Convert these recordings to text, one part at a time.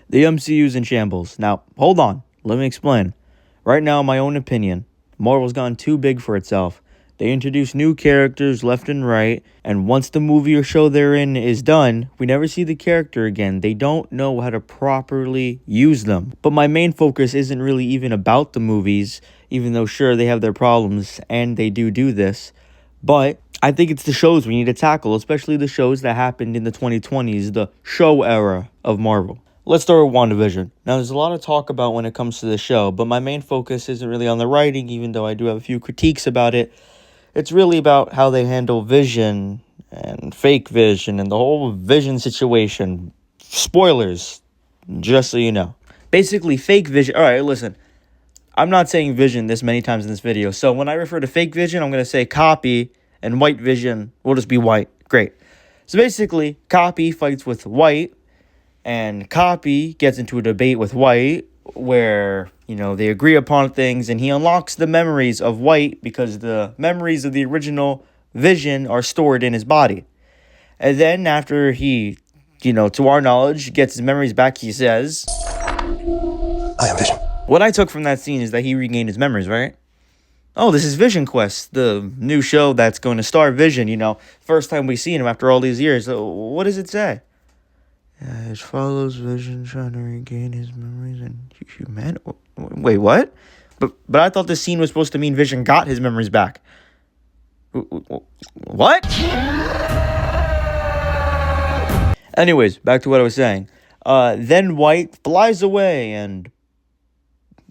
The MCU's in shambles. Now, hold on. Let me explain. Right now, my own opinion, Marvel's gone too big for itself. They introduce new characters left and right, and once the movie or show they're in is done, we never see the character again. They don't know how to properly use them. But my main focus isn't really even about the movies, even though sure they have their problems, and they do this. But I think it's the shows we need to tackle, especially the shows that happened in the 2020s, the show era of Marvel. Let's start with WandaVision. Now, there's a lot of talk about when it comes to the show, but my main focus isn't really on the writing, even though I do have a few critiques about it. It's really about how they handle Vision and fake Vision and the whole Vision situation. Spoilers, just so you know. Basically, fake Vision. All right, listen. I'm not saying Vision this many times in this video, so when I refer to fake Vision, I'm going to say copy, and white Vision will just be white. Great. So basically, copy fights with white, and copy gets into a debate with white where, they agree upon things, and he unlocks the memories of white because the memories of the original Vision are stored in his body. And then after he, to our knowledge, gets his memories back, he says, I am Vision. What I took from that scene is that he regained his memories, right? Oh, this is Vision Quest, the new show that's going to star Vision, first time we see him after all these years. What does it say? It follows Vision trying to regain his memories and humanity. Wait, what? But I thought this scene was supposed to mean Vision got his memories back. What? Anyways, back to what I was saying. Then White flies away, and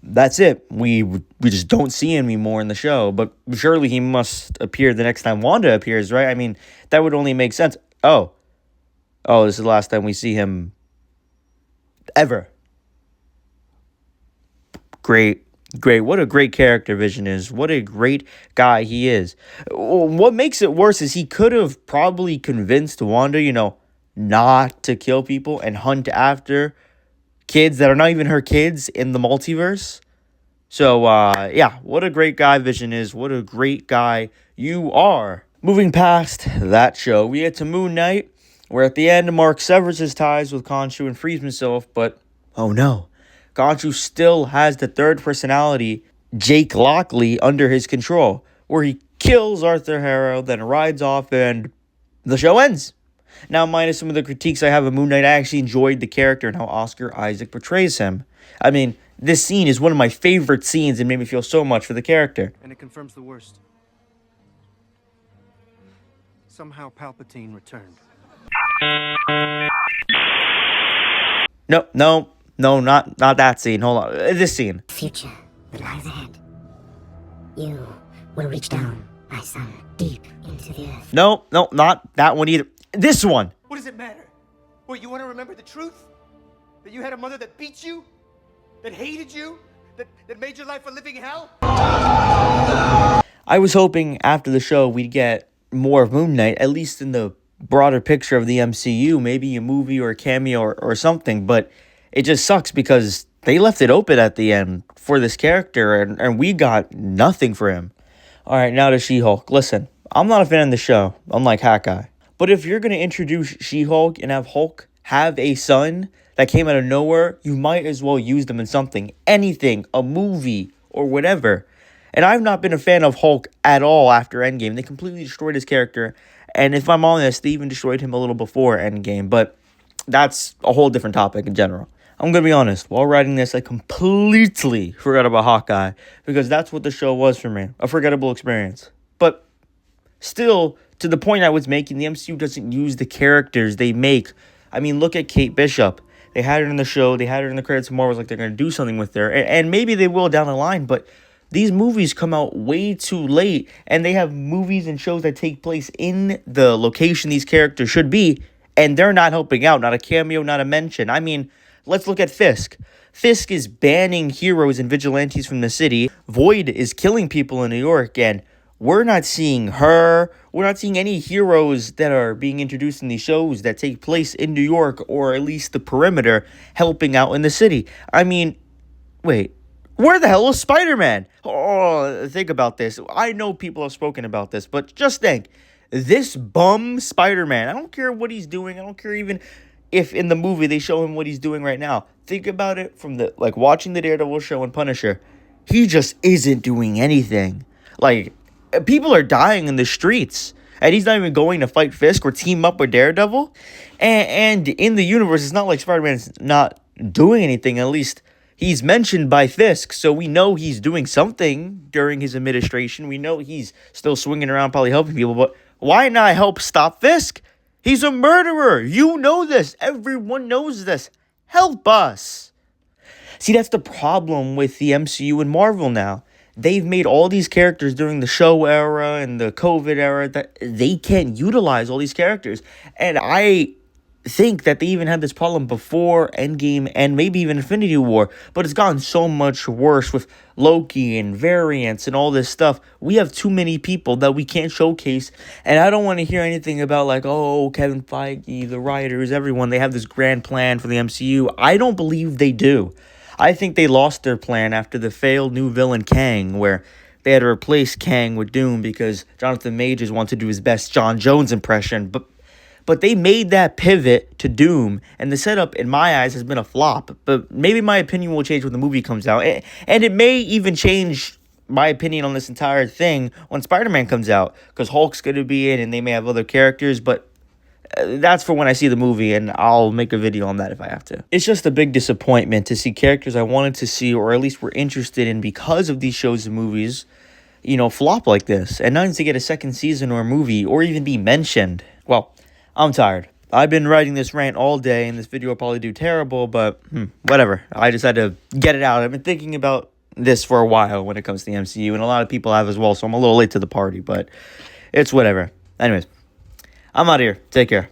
that's it. We just don't see him anymore in the show. But surely he must appear the next time Wanda appears, right? I mean, that would only make sense. Oh, this is the last time we see him ever. Great. What a great character Vision is. What a great guy he is. What makes it worse is he could have probably convinced Wanda, not to kill people and hunt after kids that are not even her kids in the multiverse. So, what a great guy Vision is. What a great guy you are. Moving past that show, we get to Moon Knight, where at the end, Mark severs his ties with Khonshu and frees himself, but, oh no, Khonshu still has the third personality, Jake Lockley, under his control, where he kills Arthur Harrow, then rides off, and the show ends. Now, minus some of the critiques I have of Moon Knight, I actually enjoyed the character and how Oscar Isaac portrays him. I mean, this scene is one of my favorite scenes and made me feel so much for the character. And it confirms the worst. Somehow Palpatine returned. No, not that scene. Hold on. This scene. Future that lies ahead. You will reach down, my son, deep into the earth. No, not that one either. This one. What does it matter? What, you want to remember the truth? That you had a mother that beat you? That hated you? That made your life a living hell? I was hoping after the show we'd get more of Moon Knight, at least in the broader picture of the MCU, maybe a movie or a cameo or something, but it just sucks because they left it open at the end for this character, and we got nothing for him. All right, now to She-Hulk. Listen, I'm not a fan of the show, unlike Hawkeye. But if you're going to introduce She-Hulk and have Hulk have a son that came out of nowhere, you might as well use them in something, anything, a movie or whatever. And I've not been a fan of Hulk at all after Endgame. They completely destroyed his character. And if I'm honest, they even destroyed him a little before Endgame. But that's a whole different topic in general. I'm going to be honest. While writing this, I completely forgot about Hawkeye. Because that's what the show was for me. A forgettable experience. But still, to the point I was making, the MCU doesn't use the characters they make. I mean, look at Kate Bishop. They had her in the show. They had her in the credits of Marvel. Like they're going to do something with her. And maybe they will down the line. But these movies come out way too late, and they have movies and shows that take place in the location these characters should be, and they're not helping out. Not a cameo, not a mention. I mean, let's look at Fisk. Fisk is banning heroes and vigilantes from the city. Void is killing people in New York, and we're not seeing her. We're not seeing any heroes that are being introduced in these shows that take place in New York, or at least the perimeter, helping out in the city. I mean, wait. Where the hell is Spider-Man? Oh, think about this. I know people have spoken about this, but just think. This bum Spider-Man, I don't care what he's doing. I don't care even if in the movie they show him what he's doing right now. Think about it from the, like, watching the Daredevil show and Punisher. He just isn't doing anything. Like, people are dying in the streets, and he's not even going to fight Fisk or team up with Daredevil. And in the universe, it's not like Spider-Man's not doing anything. At least he's mentioned by Fisk, so we know he's doing something during his administration. We know he's still swinging around, probably helping people, but why not help stop Fisk? He's a murderer. You know this. Everyone knows this. Help us. See, that's the problem with the MCU and Marvel now. They've made all these characters during the show era and the COVID era that they can't utilize all these characters. And I think that they even had this problem before Endgame and maybe even Infinity War, but it's gotten so much worse with Loki and variants and all this stuff. We have too many people that we can't showcase, and I don't want to hear anything about like, oh, Kevin Feige, the writers, everyone, they have this grand plan for the MCU. I don't believe they do. I think they lost their plan after the failed new villain Kang, where they had to replace Kang with Doom because Jonathan Majors wanted to do his best John Jones impression, but they made that pivot to Doom, and the setup, in my eyes, has been a flop. But maybe my opinion will change when the movie comes out. And it may even change my opinion on this entire thing when Spider-Man comes out, because Hulk's going to be in, and they may have other characters, but that's for when I see the movie, and I'll make a video on that if I have to. It's just a big disappointment to see characters I wanted to see, or at least were interested in because of these shows and movies, flop like this, and not even to get a second season or a movie, or even be mentioned. Well, I'm tired. I've been writing this rant all day, and this video will probably do terrible, but whatever. I just had to get it out. I've been thinking about this for a while when it comes to the MCU, and a lot of people have as well, so I'm a little late to the party, but it's whatever. Anyways, I'm out of here. Take care.